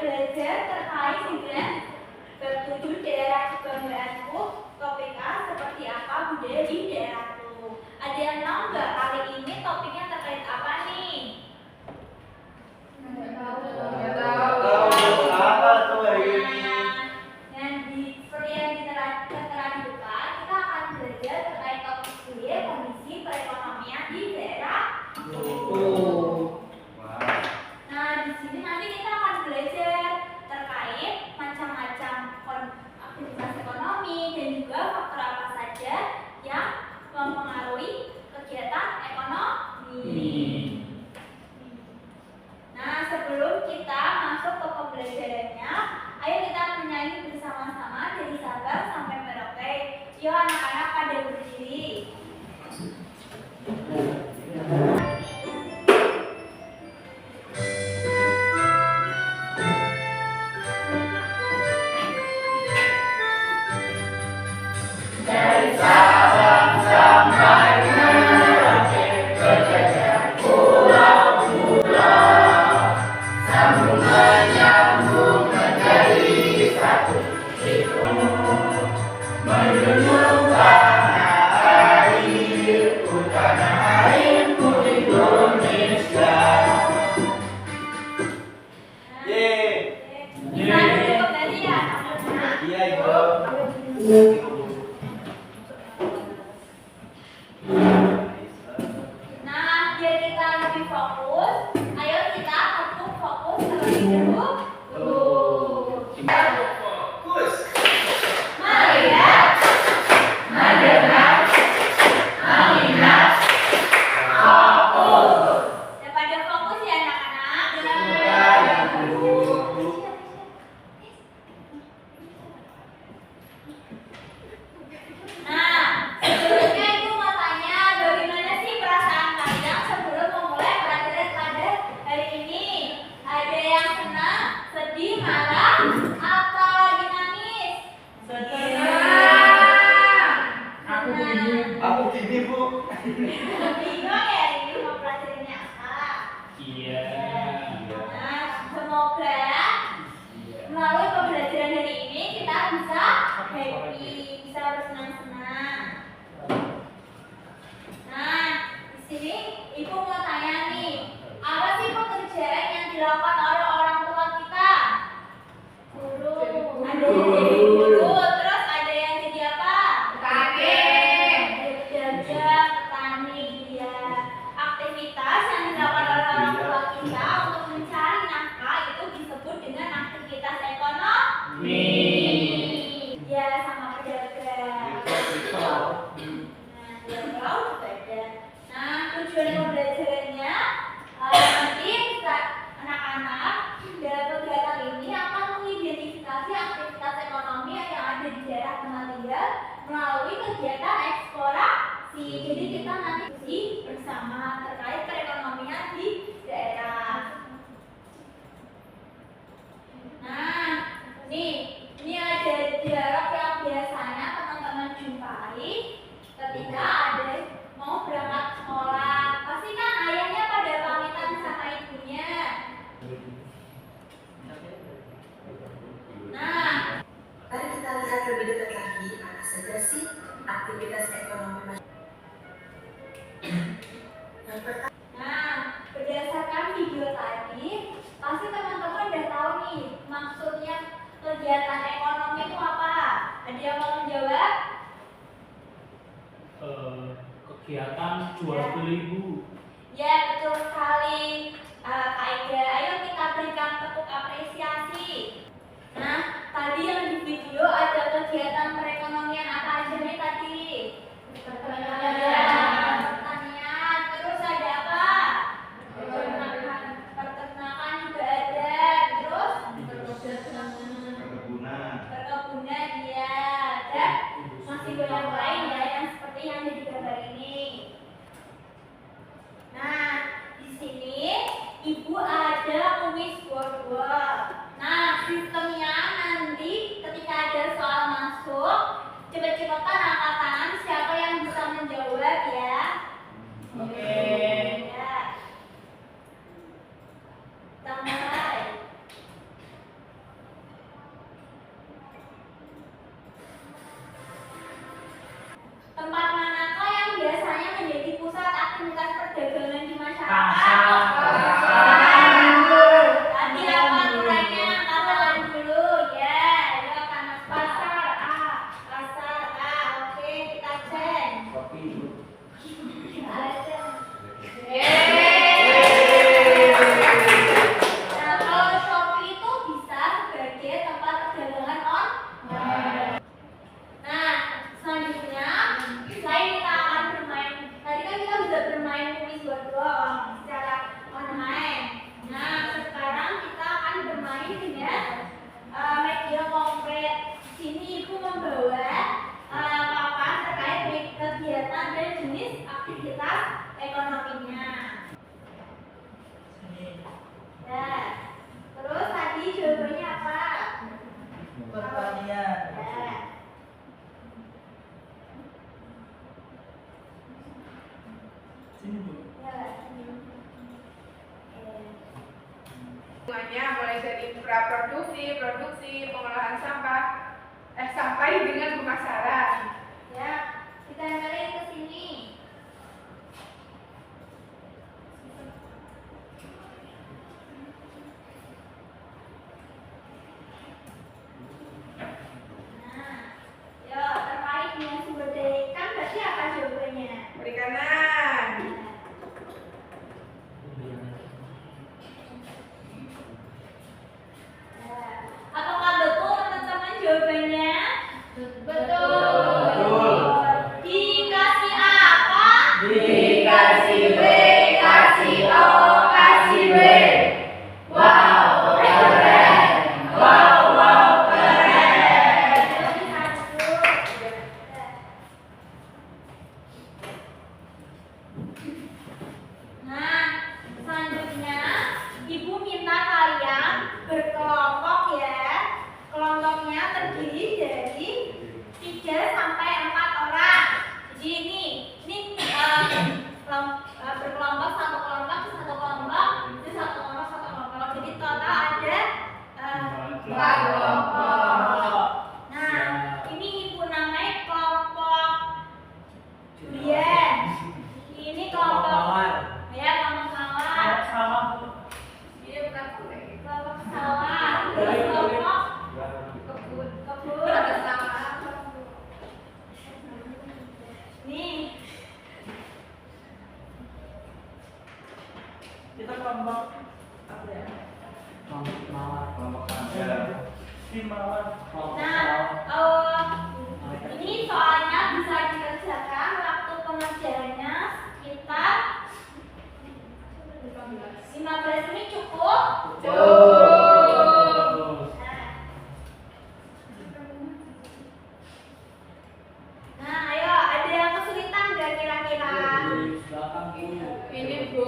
belajar terkait dengan bertujuh daerah kebanggaanku, topik A seperti apa budaya di daerahku. Ada yang tahu nggak kali ini topiknya terkait apa nih? Nggak tahu. Apa tuh hari ini? Seperti yang tertera di depan, kita akan belajar terkait topik B, kondisi perekonomian di daerah. Nah, di sini nanti kita akan belajar terkait macam-macam aktivitas ekonomi dan juga faktor apa saja yang mempengaruhi kegiatan ekonomi. Nah, sebelum kita masuk ke pembelajarannya, ayo kita menyanyi bersama-sama dari Sabang sampai Merauke. Yuk anak-anak pada berdiri. Dari Sabang sampai Merauke, berjajah pulau-pulau, sambung menyambung menjadi satu, itu menjunjung tanah airku, tanah airku Indonesia. Bisa duduk kembali ya, anak-anak. Iya, Ibu. Nah, biar kita lebih fokus, ayo kita tekuk fokus terlebih dahulu. Fokus. Melihat, Mendengar, mengingat, fokus. ya pada fokus ya anak-anak. Ya, Bu. Nah, sebelumnya Ibu mau tanya bagaimana sih perasaan kalian sebelum memulai pelajaran pada hari ini? Ada yang senang, sedih, marah, atau lagi nangis? Aku gini, Bu. Bingung ya ini mau pelajarannya apa? Iya. Nah, semoga melalui pembelajaran hari ini kita bisa happy, bisa bersenang-senang. Nah, di sini Ibu mau tanya nih, apa sih pekerjaan yang dilakukan oleh orang tua kita? Guru. Ada yang jadi guru, terus ada yang jadi apa? Pedagang, petani, dia. Aktivitas yang dilakukan oleh orang tua kita untuk mencari nafkah itu disebut dengan aktivitas ekonomi. Ya, sama pedagang. Nah, dia pelaut juga ada. Nah, tujuan pembelajarannya nanti anak-anak dalam kegiatan ini akan mengidentifikasi aktivitas ekonomi yang ada di daerah tempat tinggal melalui kegiatan eksplorasi. Jadi kita nanti diskusi bersama terkait perekonomian di daerah. Nah, ini ada dialog yang biasanya teman-teman jumpai ketika ada mau berangkat sekolah. Pasti kan ayahnya pada pamitan sama ibunya. Nah, Mari kita lihat lebih dekat lagi apa saja sih aktivitas ekonomi masyarakat. Yang pertama, nah, berdasarkan video tadi, pasti teman-teman udah tahu nih maksudnya kegiatan ekonomi itu apa. Ada yang mau menjawab? Kegiatan jual beli, Bu. Ya, betul sekali. Kak Ida, ayo kita berikan tepuk apresiasi. Nah, tadi yang di video ada kegiatan perekonomian apa aja nih tadi? Pertanian, terus ada apa? Peternakan juga ada, terus perkebunan ya, dan masih banyak lain ya yang seperti yang ada di gambar ini. Nah, di sini Ibu ada kuis board. Nah, sistemnya nanti ketika ada soal masuk, cepet-cepetan angkat tangan siapa yang bisa menjawab ya. Oke. Ya. Kita mulai. dari praproduksi, produksi, pengolahan sampah, sampai dengan pemasaran. Ya, kita kembali ke sini. Nah, yo terkait dengan sumber daya ikan berarti apa jawabannya? Perikanan. Apakah betul teman-teman jawabannya? Betul. Dikasih apa? Dikasih B, kasih O, kasih B. Wow, keren. Wow, keren. Nah, selanjutnya Ibu minta kalian berkelompok ya. Kelompoknya terdiri dari 3 sampai 4 orang. Jadi ini berkelompok satu kelompok. Jadi total ada 4 kelompok. Nah, ini Ibu namanya kelompok durian. Ini kelompok ya kelompok mawar. Iya, bukan boleh. Kelompok sawah. Terus kelompok Kebun. kebun. Ada sawah. Nih, Kita kelompok apa ya? Kelompok mawar. Kelompok tangga. Tim mawar. nah, ini soalnya bisa dikerjakan waktu pengerjaannya sekitar 15 menit cukup. Nah, ayo ada yang kesulitan nggak kira-kira? Ini, Bu.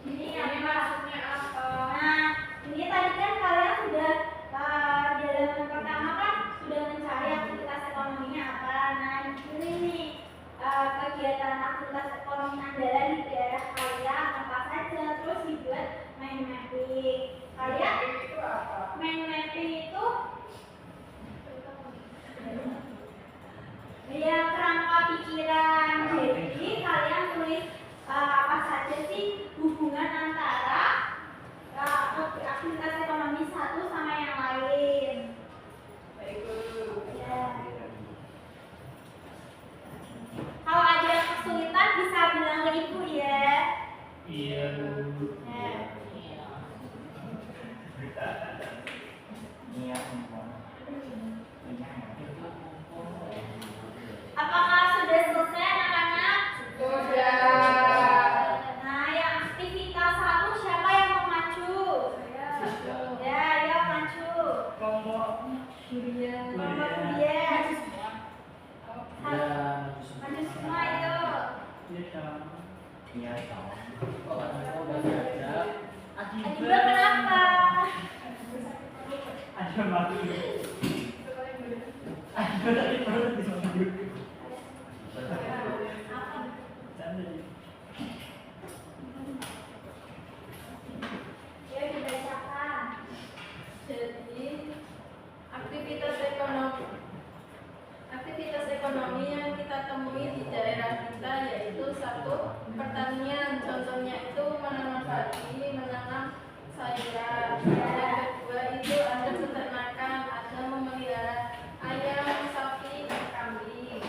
Ini Ini maksudnya apa? Nah, ini tadi kan kalian sudah di halaman pertama kan sudah mencari aktivitas ekonominya apa. Nah, ini nih kegiatan aktivitas ekonomi andalan di daerah kalian apa saja, terus dibuat mind mapping. Kalian Itu apa? mind mapping itu ya kerangka pikiran. Jadi kalian tulis apa saja sih hubungan antara aktivitas ekonomi satu sama yang lain. Baik, Bu. Ya. Kalau ada yang kesulitan bisa bilang ke Ibu ya. Iya, Bu. Ya. Apakah sudah selesai anak-anak? Sudah. Nah, yang aktivitas satu siapa yang mau maju? Ya, ayo maju. Kelompok Kelompok Durian. durian. Ya, Maju semua ayo. Iya, dong. Adiba kenapa? Ada mati. Ada tadi perut di sana. Canda. Ya dibacakan. Jadi aktivitas ekonomi yang kita temui di daerah kita yaitu satu pertanian, contohnya itu menanam padi, menanam sayuran. Yang kedua itu ada peternakan, ada memelihara ayam, sapi, dan kambing.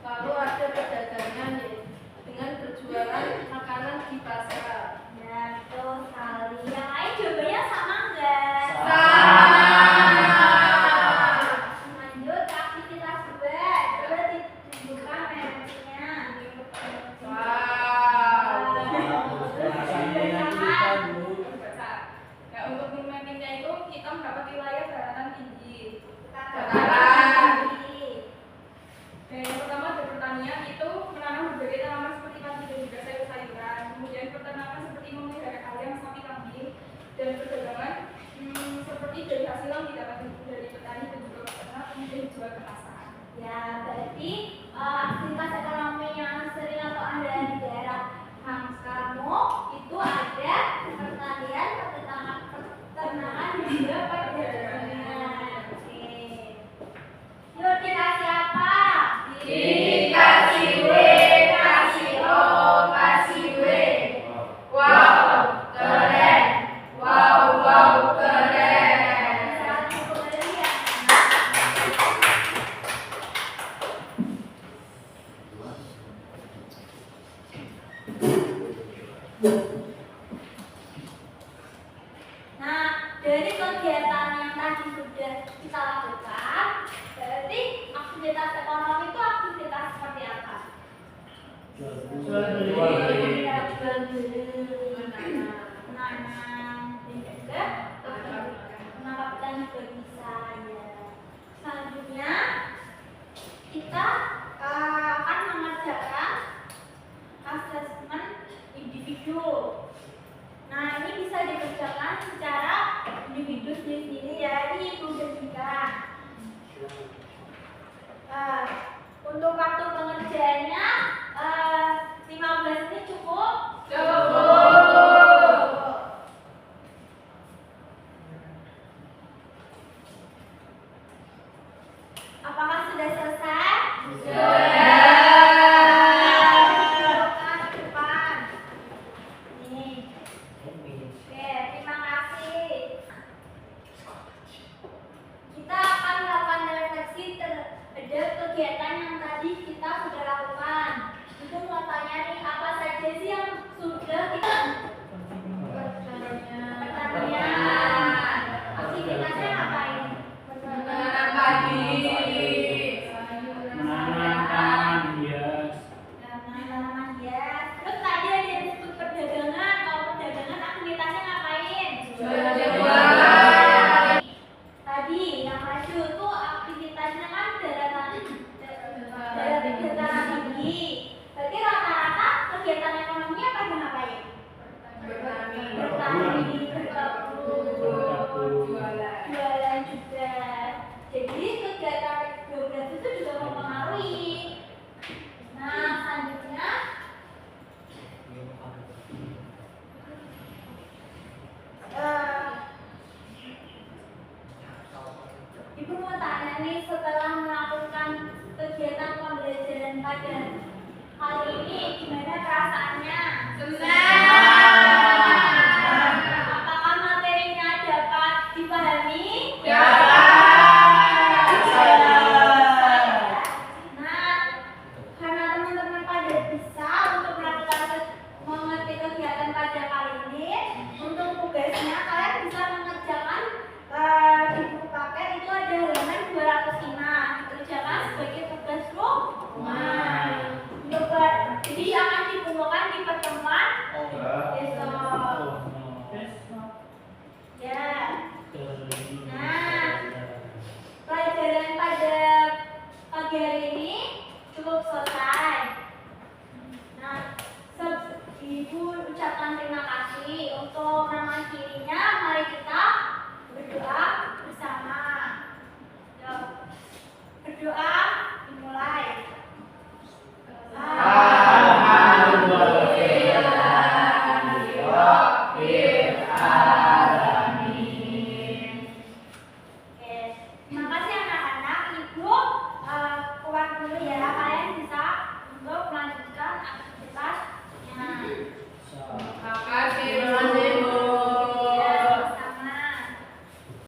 Lalu ada perdagangan yaitu dengan berjualan makanan di pasar. Ya, betul sekali. Yang lain jawabannya sama enggak? Lanjut ke aktivitas dua. Coba ditunjukkan mereknya. Wow. Baca. Nah, untuk mappingnya itu kita mendapat wilayah daratan tinggi. Dataran. Yang pertama ada pertanian itu menanam berbagai tanaman seperti padi dan juga sayur-sayuran. Kemudian peternakan seperti memelihara ayam, sapi, kambing. Dan perdagangan seperti dari hasil yang didapat dari petani dan juga peternak kemudian dijual ke pasar. Ya, berarti aktivitas ekonomi yang sering atau ada di daerah kamu itu ada pertanian, peternakan juga perjalanannya. Oke. Yuk dikasih apa? Dikasih W, kasih O, kasih W. Wow, keren. Wow, wow, keren. Saat itu ya. Nah, dari kegiatan yang tadi sudah kita lakukan, berarti aktivitas ekonomi itu aktivitas seperti apa? Menanam dan juga menangkap ikan juga bisa ya. Selanjutnya kita akan mengerjakan asesmen individu. Nah, ini bisa dikerjakan secara individu sendiri ya, ini ibu berikan. Untuk waktu pengerjaannya 15 menit cukup? Cukup. Apakah sudah selesai? Sudah. Silakan ke depan. Nih. Oke, terima kasih. Kita akan melakukan refleksi terhadap kegiatan yang tadi kita sudah lakukan. Itu mau tanya nih, apa saja sih yang sudah kita pertanian. Aktivitasnya ngapain? Menanam padi. Menanam hias. Tanaman hias. Terus tadi ada yang disebut perdagangan. Kalau perdagangan aktivitasnya ngapain? Jualan. Tadi yang maju itu aktivitasnya kan dataran tinggi. Berarti rata-rata kegiatan ekonominya pada ngapain? Bertani. Bertani, berkebun, Jualan. jualan juga. Jadi kegiatan geografi itu juga mempengaruhi. Nah, selanjutnya Ibu mau tanya nih, setelah melakukan kegiatan pembelajaran pada hari ini, gimana perasaannya? Senang. Apakah materinya dapat dipahami? Nah, karena teman-teman pada bisa untuk mengerti kegiatan pada kali ini, untuk tugasnya kalian bisa mengerjakan di buku paket itu ada halaman 205, dikerjakan sebagai tugas rumah. Jadi akan dikumpulkan di pertemuan besok. Ya. Nah, pelajaran pada pagi hari ini cukup selesai. Nah, Ibu ucapkan terima kasih untuk nama kita.